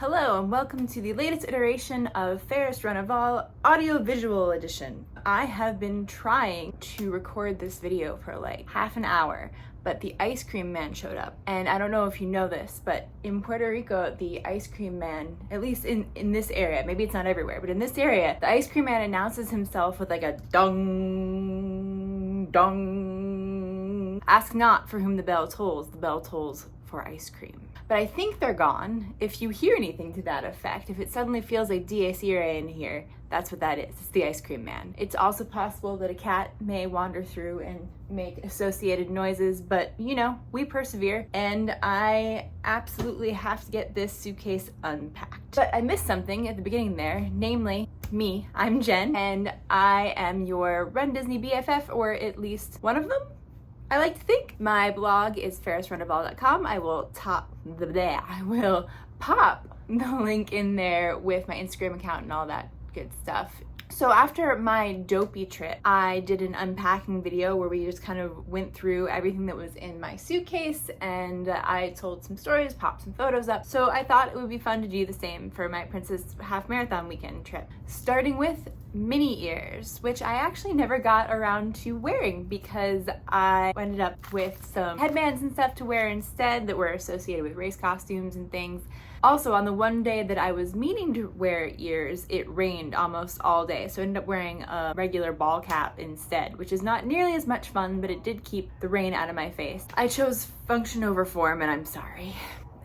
Hello and welcome to the latest iteration of Fairest Run of All Audio-Visual Edition. I have been trying to record this video for like half an hour, but the ice cream man showed up. And I don't know if you know this, but in Puerto Rico, the ice cream man, at least in this area, maybe it's not everywhere, but in this area, the ice cream man announces himself with like a dong, dong. Ask not for whom the bell tolls for ice cream. But I think they're gone. If you hear anything to that effect, if it suddenly feels like DAC in here, that's what that is. It's the ice cream man. It's also possible that a cat may wander through and make associated noises, but you know, we persevere, and I absolutely have to get this suitcase unpacked. But I missed something at the beginning there, namely me. I'm Jen, and I am your Run Disney BFF, or at least one of them, I like to think. My blog is fairestRunofall.com. I will pop the link in there with my Instagram account and all that good stuff. So after my dopey trip, I did an unpacking video where we just kind of went through everything that was in my suitcase, and I told some stories, popped some photos up. So I thought it would be fun to do the same for my Princess Half Marathon weekend trip. Starting with mini ears, which I actually never got around to wearing because I ended up with some headbands and stuff to wear instead that were associated with race costumes and things. Also, on the one day that I was meaning to wear ears, it rained almost all day, so I ended up wearing a regular ball cap instead, which is not nearly as much fun, but it did keep the rain out of my face. I chose function over form, and I'm sorry.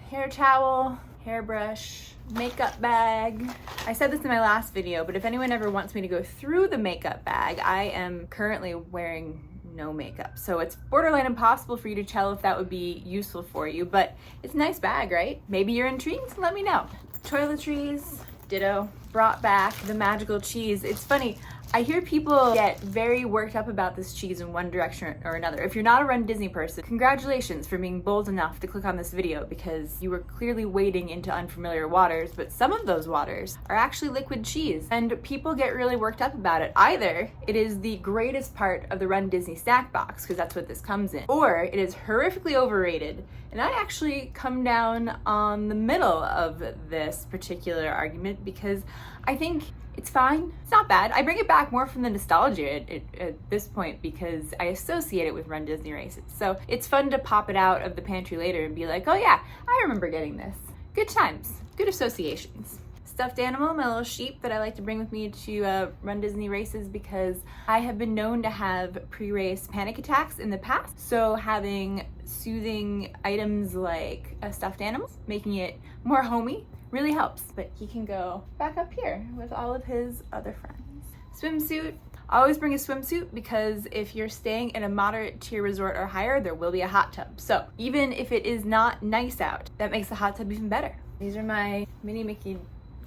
Hair towel, hairbrush, makeup bag. I said this in my last video, but if anyone ever wants me to go through the makeup bag, I am currently wearing no makeup, so it's borderline impossible for you to tell if that would be useful for you, but it's a nice bag, right? Maybe you're intrigued? Let me know. Toiletries, ditto. Brought back the magical cheese. It's funny, I hear people get very worked up about this cheese in one direction or another. If you're not a Run Disney person, congratulations for being bold enough to click on this video, because you were clearly wading into unfamiliar waters, but some of those waters are actually liquid cheese, and people get really worked up about it. Either it is the greatest part of the Run Disney snack box, because that's what this comes in, or it is horrifically overrated, and I actually come down on the middle of this particular argument because I think it's fine. It's not bad. I bring it back more from the nostalgia at this point because I associate it with Run Disney races. So it's fun to pop it out of the pantry later and be like, oh yeah, I remember getting this. Good times, good associations. Stuffed animal, my little sheep that I like to bring with me to Run Disney races because I have been known to have pre-race panic attacks in the past. So having soothing items like a stuffed animal, making it more homey, really helps. But he can go back up here with all of his other friends. Swimsuit. Always bring a swimsuit because if you're staying in a moderate tier resort or higher, there will be a hot tub. So even if it is not nice out, that makes the hot tub even better. These are my Minnie Mickey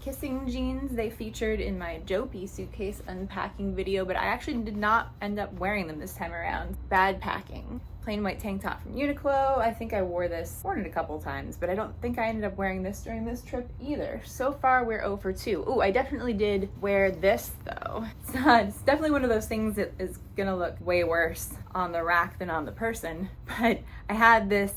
kissing jeans. They featured in my dopey suitcase unpacking video, but I actually did not end up wearing them this time around. Bad packing. Plain white tank top from Uniqlo. I think I worn it a couple times, but I don't think I ended up wearing this during this trip either. So far, we're 0 for 2. Ooh, I definitely did wear this though. It's definitely one of those things that is gonna look way worse on the rack than on the person. But I had this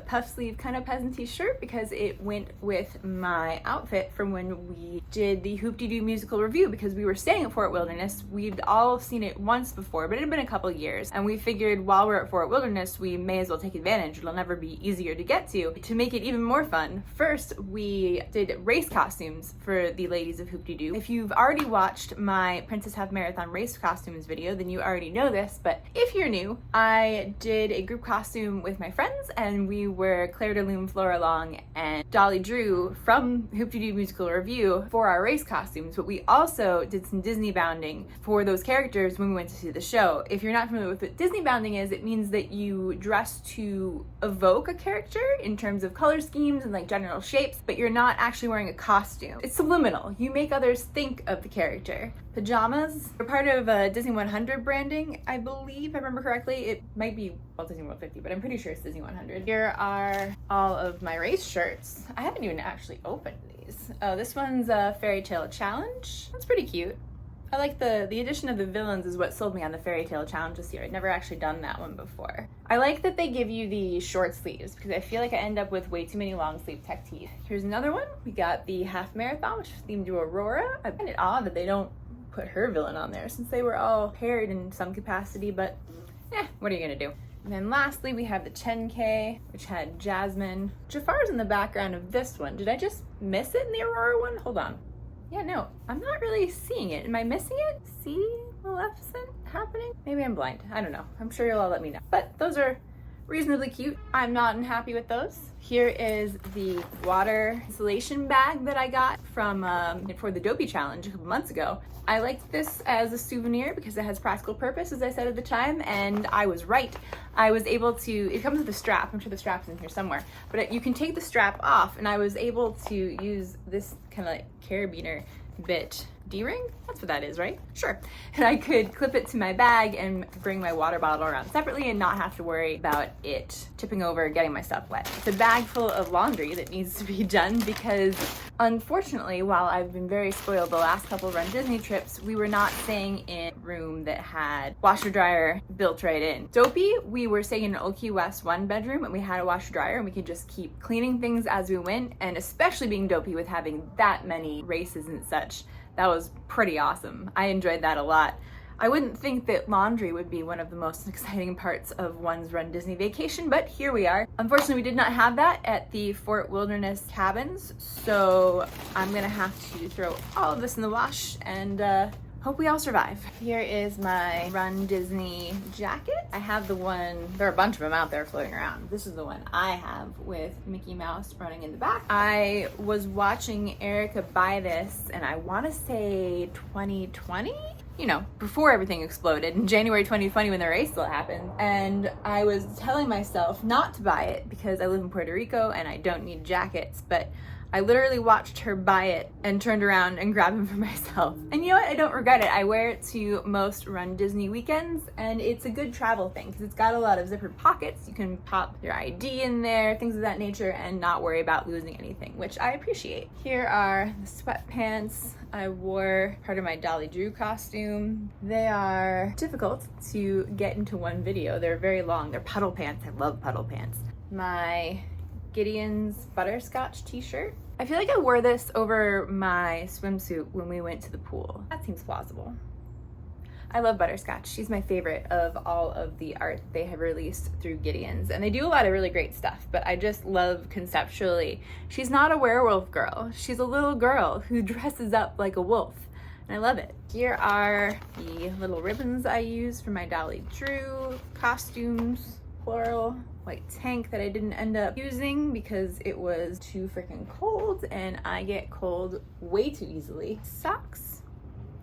puff sleeve kind of peasanty shirt because it went with my outfit from when we did the Hoop-Dee-Doo musical review, because we were staying at Fort Wilderness. We'd all seen it once before, but it had been a couple years, and we figured while we're at Fort Wilderness, we may as well take advantage. It'll never be easier to get to make it even more fun. First, we did race costumes for the ladies of Hoop-Dee-Doo. If you've already watched my Princess Half Marathon race costumes video, then you already know this, but if you're new, I did a group costume with my friends, and we were Claire de Lune, Flora Long, and Dolly Drew from Hoop-Dee-Doo musical review for our race costumes, but we also did some Disney bounding for those characters when we went to see the show. If you're not familiar with what Disney bounding is, it means that you dress to evoke a character in terms of color schemes and like general shapes, but you're not actually wearing a costume. It's subliminal. You make others think of the character. Pajamas are part of Disney 100 branding, I believe, if I remember correctly. It might be Walt Disney World 50, but I'm pretty sure it's Disney 100. Here are all of my race shirts. I haven't even actually opened these. Oh, this one's a Fairy Tale Challenge. That's pretty cute. I like the addition of the villains is what sold me on the fairy tale challenge this year. I'd never actually done that one before. I like that they give you the short sleeves because I feel like I end up with way too many long sleeve tech tees. Here's another one. We got the half marathon, which is themed to Aurora. I find it odd that they don't put her villain on there since they were all paired in some capacity, but what are you gonna do? And then lastly, we have the 10K, which had Jasmine. Jafar's in the background of this one. Did I just miss it in the Aurora one? Hold on. Yeah, no, I'm not really seeing it. Am I missing it? See Maleficent happening? Maybe I'm blind. I don't know. I'm sure you'll all let me know. But those are reasonably cute. I'm not unhappy with those. Here is the water insulation bag that I got from for the Dopey challenge a couple months ago. I liked this as a souvenir because it has practical purpose, as I said at the time, and I was right. I was able to, it comes with a strap, I'm sure the strap's in here somewhere, but you can take the strap off, and I was able to use this kind of like carabiner bit. D-ring? That's what that is, right? Sure. And I could clip it to my bag and bring my water bottle around separately and not have to worry about it tipping over, getting my stuff wet. It's a bag full of laundry that needs to be done because unfortunately, while I've been very spoiled the last couple Run Disney trips, we were not staying in a room that had washer dryer built right in. Dopey, we were staying in an Old Key West 1 bedroom and we had a washer dryer and we could just keep cleaning things as we went, and especially being Dopey with having that many races and such, that was pretty awesome. I enjoyed that a lot. I wouldn't think that laundry would be one of the most exciting parts of one's Run Disney vacation, but here we are. Unfortunately, we did not have that at the Fort Wilderness cabins, so I'm gonna have to throw all of this in the wash and hope we all survive. Here is my Run Disney jacket. I have the one, there are a bunch of them out there floating around. This is the one I have with Mickey Mouse running in the back. I was watching Erica buy this, and I wanna say 2020? You know, before everything exploded in January 2020 when the race still happened. And I was telling myself not to buy it because I live in Puerto Rico and I don't need jackets, but I literally watched her buy it and turned around and grabbed them for myself. And you know what? I don't regret it. I wear it to most Run Disney weekends, and it's a good travel thing because it's got a lot of zippered pockets. You can pop your ID in there, things of that nature, and not worry about losing anything, which I appreciate. Here are the sweatpants I wore, part of my Dolly Drew costume. They are difficult to get into one video. They're very long. They're puddle pants. I love puddle pants. My Gideon's butterscotch t-shirt. I feel like I wore this over my swimsuit when we went to the pool. That seems plausible. I love Butterscotch. She's my favorite of all of the art they have released through Gideon's, and they do a lot of really great stuff, but I just love conceptually. She's not a werewolf girl. She's a little girl who dresses up like a wolf, and I love it. Here are the little ribbons I use for my Dolly Drew costumes. Floral white tank that I didn't end up using because it was too freaking cold, and I get cold way too easily. Socks.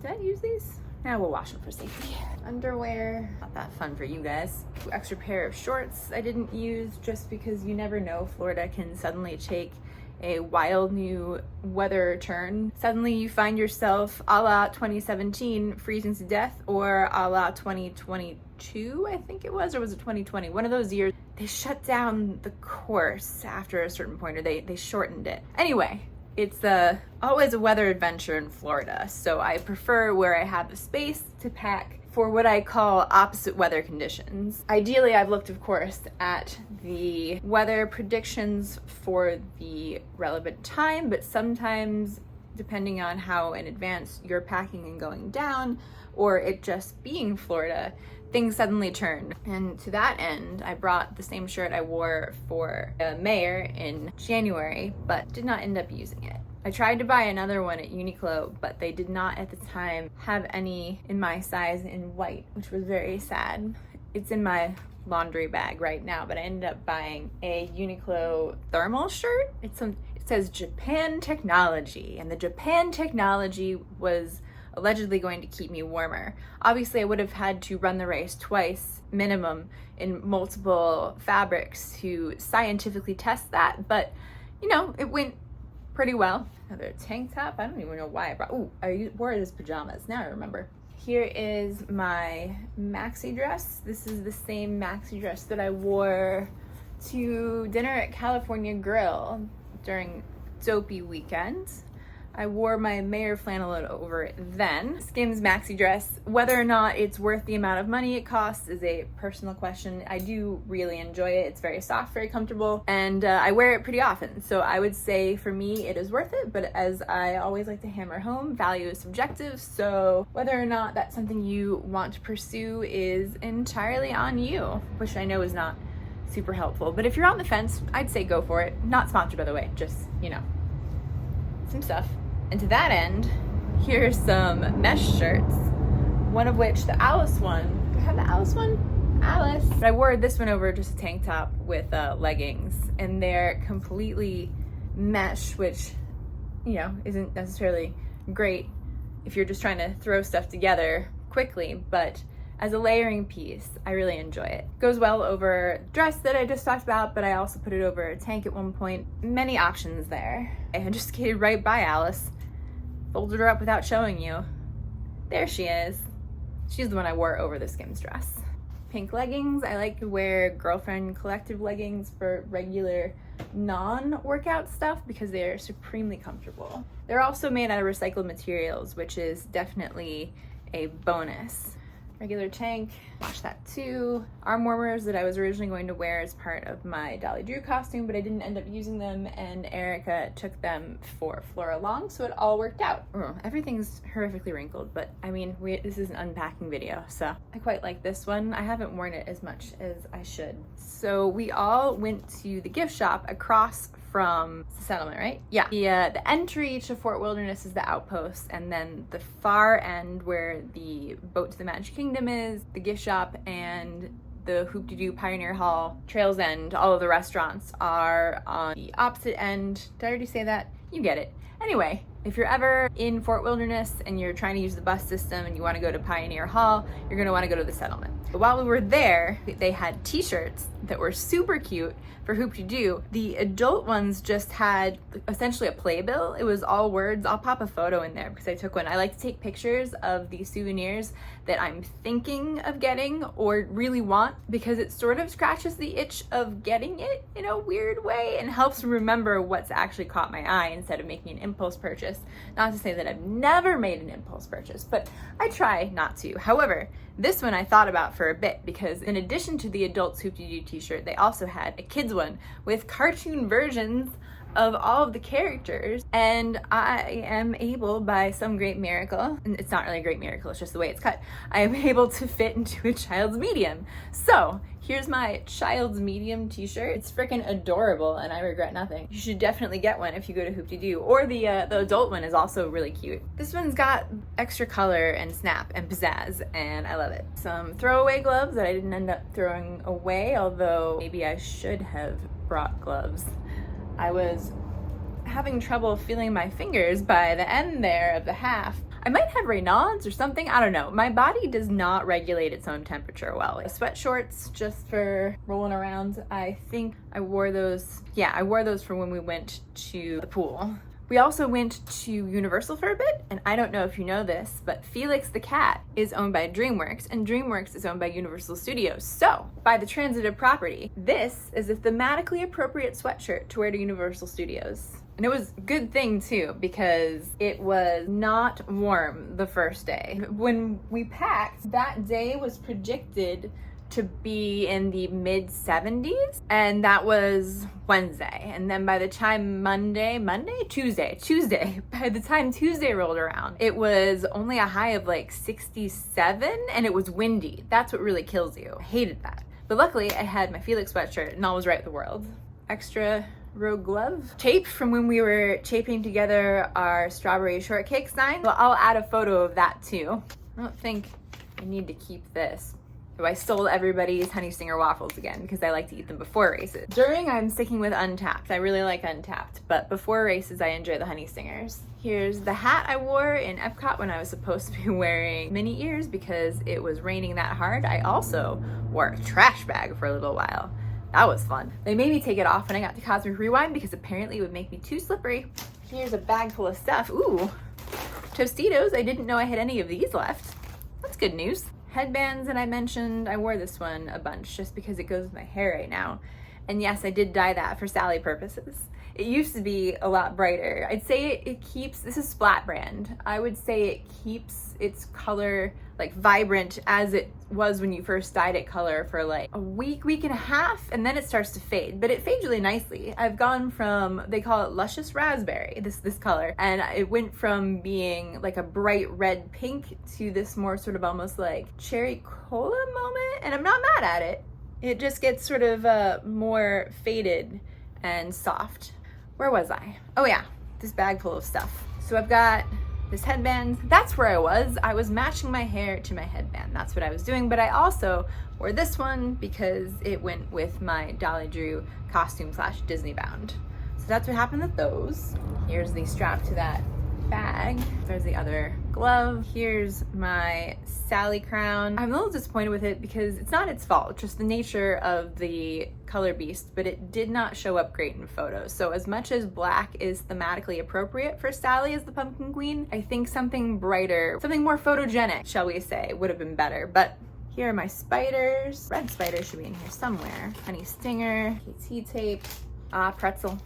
Did I use these? Now we'll wash them for safety. Underwear, not that fun for you guys. Extra pair of shorts I didn't use just because you never know, Florida can suddenly take a wild new weather turn. Suddenly you find yourself a la 2017 freezing to death, or a la 2022, I think it was, or was it 2020? One of those years, they shut down the course after a certain point, or they shortened it. Anyway, it's always a weather adventure in Florida, so I prefer where I have the space to pack for what I call opposite weather conditions. Ideally, I've looked, of course, at the weather predictions for the relevant time, but sometimes, depending on how in advance you're packing and going down, or it just being Florida, things suddenly turn. And to that end, I brought the same shirt I wore for Mayor in January, but did not end up using it. I tried to buy another one at Uniqlo, but they did not at the time have any in my size in white, which was very sad. It's in my laundry bag right now, but I ended up buying a Uniqlo thermal shirt. It says Japan Technology, and the Japan Technology was allegedly going to keep me warmer. Obviously, I would have had to run the race twice minimum in multiple fabrics to scientifically test that, but you know, it went pretty well. Another tank top. I don't even know why I brought. Ooh, I wore it as pajamas. Now I remember. Here is my maxi dress. This is the same maxi dress that I wore to dinner at California Grill during Dopey weekend. I wore my Mayor flannel over it then. Skims maxi dress. Whether or not it's worth the amount of money it costs is a personal question. I do really enjoy it. It's very soft, very comfortable, and I wear it pretty often. So I would say for me it is worth it, but as I always like to hammer home, value is subjective. So whether or not that's something you want to pursue is entirely on you, which I know is not super helpful. But if you're on the fence, I'd say go for it. Not sponsored, by the way, just, you know, some stuff. And to that end, here's some mesh shirts, one of which, the Alice one. Do I have the Alice one? Alice. But I wore this one over just a tank top with leggings, and they're completely mesh, which, you know, isn't necessarily great if you're just trying to throw stuff together quickly, but as a layering piece, I really enjoy it. Goes well over the dress that I just talked about, but I also put it over a tank at one point. Many options there. I just skated right by Alice, folded her up without showing you. There she is. She's the one I wore over the Skims dress. Pink leggings. I like to wear girlfriend collective leggings for regular non-workout stuff because they're supremely comfortable. They're also made out of recycled materials, which is definitely a bonus. Regular tank, wash that too. Arm warmers that I was originally going to wear as part of my Dolly Drew costume, but I didn't end up using them, and Erica took them for Flora Long, so it all worked out. Everything's horrifically wrinkled, but I mean, this is an unpacking video, so I quite like this one. I haven't worn it as much as I should. So we all went to the gift shop across from the settlement, right? Yeah. The entry to Fort Wilderness is the outpost, and then the far end where the boat to the Magic Kingdom is, the gift shop, and the Hoop-de-Doo Pioneer Hall, Trails End, all of the restaurants are on the opposite end. Did I already say that? You get it. Anyway, if you're ever in Fort Wilderness and you're trying to use the bus system and you want to go to Pioneer Hall, you're going to want to go to the settlement. But while we were there, they had t-shirts that were super cute for Hoop-de-Doo. The adult ones just had essentially a playbill. It was all words. I'll pop a photo in there because I took one. I like to take pictures of the souvenirs that I'm thinking of getting or really want, because it sort of scratches the itch of getting it in a weird way and helps remember what's actually caught my eye instead of making an impulse purchase. Not to say that I've never made an impulse purchase, but I try not to. However, this one I thought about for a bit because in addition to the adults Hoop-de-Doo t-shirt, they also had a kids one with cartoon versions of all of the characters, and I am able, by some great miracle, and it's not really a great miracle, it's just the way it's cut, I am able to fit into a child's medium. So here's my child's medium t-shirt. It's freaking adorable and I regret nothing. You should definitely get one if you go to Hoop-de-Doo, or the adult one is also really cute. This one's got extra color and snap and pizzazz, and I love it. Some throwaway gloves that I didn't end up throwing away, although maybe I should have brought gloves. I was having trouble feeling my fingers by the end there of the half. I might have Raynaud's or something, I don't know. My body does not regulate its own temperature well. Sweat shorts just for rolling around. I think I wore those, yeah, I wore those for when we went to the pool. We also went to Universal for a bit, and I don't know if you know this, but Felix the cat is owned by DreamWorks, and DreamWorks is owned by Universal Studios. So, by the transitive property, this is a thematically appropriate sweatshirt to wear to Universal Studios. And it was a good thing too, because it was not warm the first day. When we packed, that day was predicted to be in the mid 70s, and that was Wednesday. And then by the time Tuesday, by the time Tuesday rolled around, it was only a high of like 67, and it was windy. That's what really kills you. I hated that. But luckily I had my Felix sweatshirt and all was right with the world. Extra rogue glove. Tape from when we were taping together our strawberry shortcake sign. Well, I'll add a photo of that too. I don't think I need to keep this. So I stole everybody's Honey Stinger waffles again because I like to eat them before races. During, I'm sticking with Untapped. I really like Untapped, but before races, I enjoy the Honey Stingers. Here's the hat I wore in Epcot when I was supposed to be wearing mini ears because it was raining that hard. I also wore a trash bag for a little while. That was fun. They made me take it off when I got to Cosmic Rewind because apparently it would make me too slippery. Here's a bag full of stuff. Ooh, Tostitos. I didn't know I had any of these left. That's good news. Headbands that I mentioned, I wore this one a bunch just because it goes with my hair right now. And yes, I did dye that for Sally purposes. It used to be a lot brighter. I'd say it keeps, this is Splat brand. I would say it keeps its color like vibrant as it was when you first dyed it color for like a week and a half, and then it starts to fade, but it fades really nicely. I've gone from, they call it luscious raspberry, this color, and it went from being like a bright red pink to this more sort of almost like cherry cola moment, and I'm not mad at it. It just gets sort of more faded and soft. Where was I? Oh yeah, this bag full of stuff. So I've got this headband. That's where I was. I was matching my hair to my headband. That's what I was doing. But I also wore this one because it went with my Dolly Drew costume / Disney bound. So that's what happened with those. Here's the strap to that bag. There's the other glove. Here's my Sally crown. I'm a little disappointed with it because it's not its fault, just the nature of the color beast, but it did not show up great in photos. So as much as black is thematically appropriate for Sally as the pumpkin queen, I think something brighter, something more photogenic, shall we say, would have been better. But here are my spiders. Red spider should be in here somewhere. Honey stinger, KT tape, pretzel.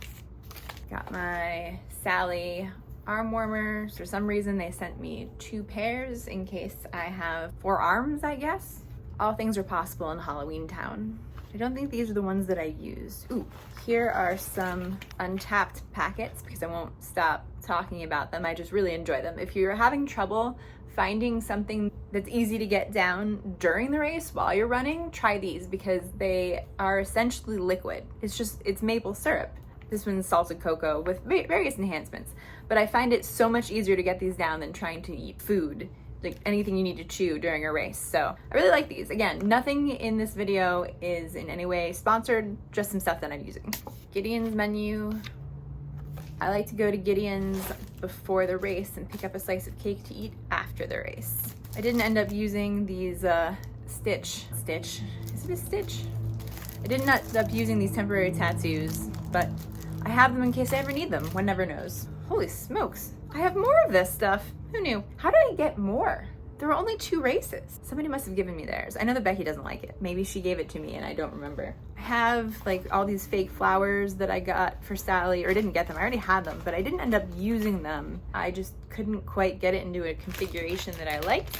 Got my Sally arm warmers. For some reason they sent me 2 pairs in case I have 4 arms, I guess. All things are possible in Halloween Town. I don't think these are the ones that I used. Ooh, here are some untapped packets because I won't stop talking about them. I just really enjoy them. If you're having trouble finding something that's easy to get down during the race while you're running, try these because they are essentially liquid. It's maple syrup. This one's salted cocoa with various enhancements, but I find it so much easier to get these down than trying to eat food, like anything you need to chew during a race. So I really like these. Again, nothing in this video is in any way sponsored, just some stuff that I'm using. Gideon's menu. I like to go to Gideon's before the race and pick up a slice of cake to eat after the race. I didn't end up using these Stitch. Is it a Stitch? I didn't end up using these temporary tattoos, but I have them in case I ever need them. One never knows. Holy smokes. I have more of this stuff. Who knew? How did I get more? There were only 2 races. Somebody must have given me theirs. I know that Becky doesn't like it. Maybe she gave it to me and I don't remember. I have like all these fake flowers that I got for Sally, or didn't get them. I already had them, but I didn't end up using them. I just couldn't quite get it into a configuration that I liked.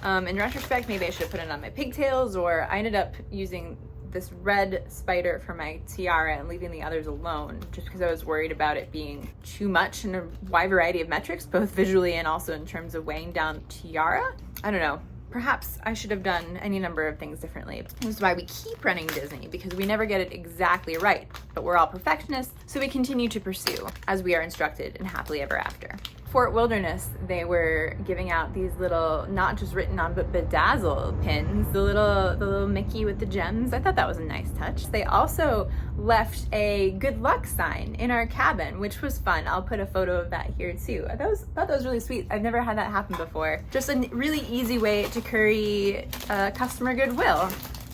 In retrospect, maybe I should have put it on my pigtails, or I ended up using this red spider for my tiara and leaving the others alone just because I was worried about it being too much in a wide variety of metrics, both visually and also in terms of weighing down the tiara. I don't know. Perhaps I should have done any number of things differently. This is why we keep running Disney, because we never get it exactly right, but we're all perfectionists, so we continue to pursue as we are instructed and happily ever after. Fort Wilderness, they were giving out these little, not just written on, but bedazzled pins, the little Mickey with the gems. I thought that was a nice touch. They also left a good luck sign in our cabin, which was fun. I'll put a photo of that here too. I thought that was really sweet. I've never had that happen before. Just a really easy way to curry customer goodwill.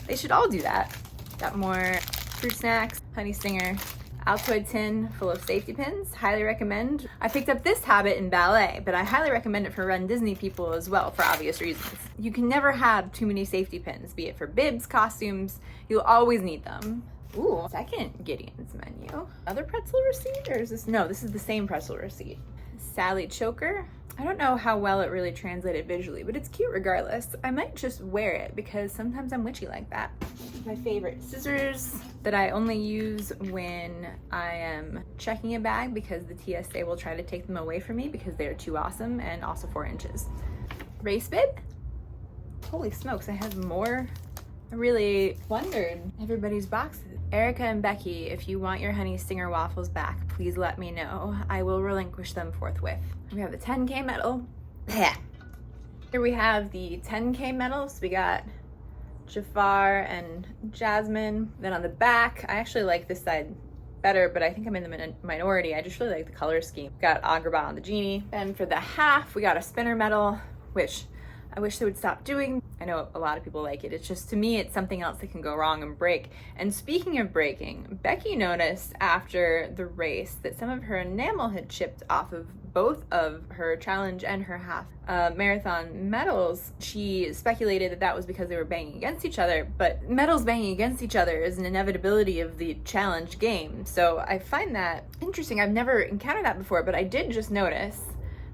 They should all do that. Got more fruit snacks, honey stinger, Altoid tin full of safety pins. Highly recommend. I picked up this habit in ballet, but I highly recommend it for Run Disney people as well for obvious reasons. You can never have too many safety pins, be it for bibs, costumes, you'll always need them. Ooh, second Gideon's menu. Another pretzel receipt, or is this? No, this is the same pretzel receipt. Sally choker. I don't know how well it really translated visually, but it's cute regardless. I might just wear it because sometimes I'm witchy like that. My favorite scissors that I only use when I am checking a bag because the TSA will try to take them away from me because they're too awesome, and also 4 inches. Race bib? Holy smokes, I have more. I really plundered everybody's boxes. Erica and Becky, if you want your honey stinger waffles back, please let me know. I will relinquish them forthwith. We have the 10K medal. Here we have the 10K medals. We got Jafar and Jasmine. Then on the back, I actually like this side better, but I think I'm in the minority. I just really like the color scheme. Got Agrabah on the genie. And for the half, we got a spinner medal, which I wish they would stop doing. I know a lot of people like it. It's just, to me, it's something else that can go wrong and break. And speaking of breaking, Becky noticed after the race that some of her enamel had chipped off of both of her challenge and her half marathon medals. She speculated that that was because they were banging against each other, but medals banging against each other is an inevitability of the challenge game. So I find that interesting. I've never encountered that before, but I did just notice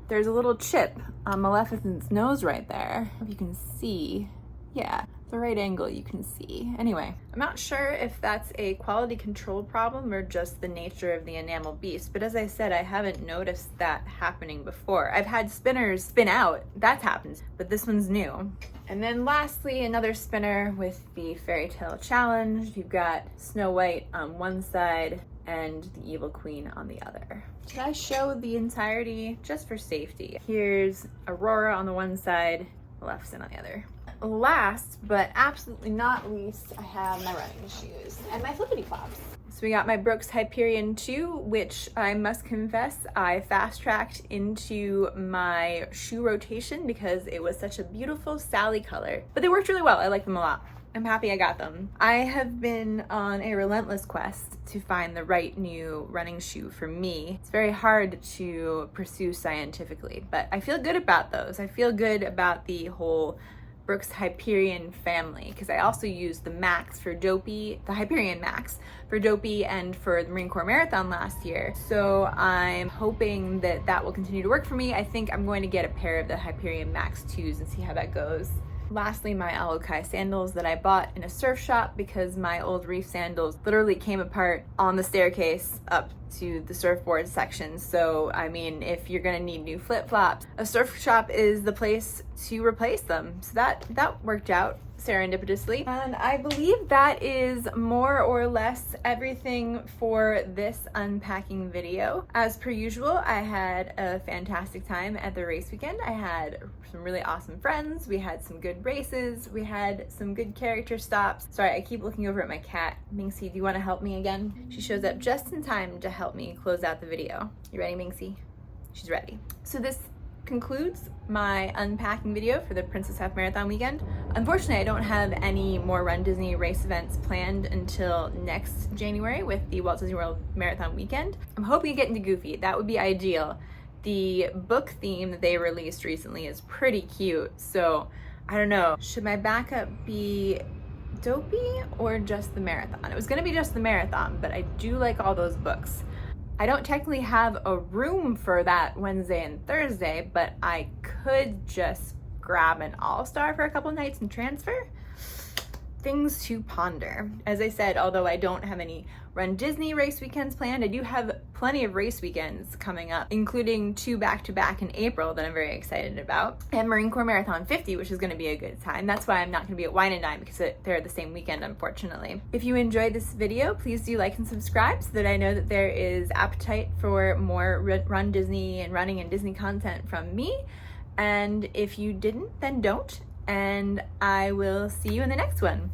there's a little chip on Maleficent's nose right there. If you can see, yeah, the right angle you can see. Anyway, I'm not sure if that's a quality control problem or just the nature of the enamel beast, but as I said, I haven't noticed that happening before. I've had spinners spin out, that's happened, but this one's new. And then lastly, another spinner with the Fairy Tale Challenge. You've got Snow White on one side and the Evil Queen on the other. Should I show the entirety just for safety? Here's Aurora on the one side, Maleficent on the other. Last but absolutely not least, I have my running shoes and my flippity flops. So we got my Brooks Hyperion 2, which I must confess I fast-tracked into my shoe rotation because it was such a beautiful Sally color. But they worked really well. I like them a lot. I'm happy I got them. I have been on a relentless quest to find the right new running shoe for me. It's very hard to pursue scientifically, but I feel good about those. I feel good about the whole Brooks Hyperion family, because I also used the Max for Dopey, the Hyperion Max for Dopey and for the Marine Corps Marathon last year. So I'm hoping that that will continue to work for me. I think I'm going to get a pair of the Hyperion Max 2s and see how that goes. Lastly, my Alukai sandals that I bought in a surf shop because my old reef sandals literally came apart on the staircase up to the surfboard section. So, I mean, if you're gonna need new flip-flops, a surf shop is the place to replace them. So that worked out serendipitously. And I believe that is more or less everything for this unpacking video. As per usual, I had a fantastic time at the race weekend. I had some really awesome friends. We had some good races. We had some good character stops. Sorry, I keep looking over at my cat. Minxie, do you want to help me again? She shows up just in time to help me close out the video. You ready, Minxie? She's ready. So this concludes my unpacking video for the Princess Half Marathon weekend. Unfortunately, I don't have any more Run Disney race events planned until next January with the Walt Disney World Marathon weekend. I'm hoping to get into Goofy. That would be ideal. The book theme that they released recently is pretty cute, so I don't know. Should my backup be Dopey or just the marathon? It was gonna be just the marathon, but I do like all those books. I don't technically have a room for that Wednesday and Thursday, but I could just grab an all-star for a couple nights and transfer. Things to ponder. As I said, although I don't have any Run Disney race weekends planned, I do have plenty of race weekends coming up, including 2 back-to-back in April that I'm very excited about, and Marine Corps Marathon 50, which is going to be a good time. That's why I'm not going to be at Wine and Dine, because they're the same weekend, unfortunately. If you enjoyed this video, please do like and subscribe so that I know that there is appetite for more Run Disney and running and Disney content from me. And if you didn't, then don't. And I will see you in the next one.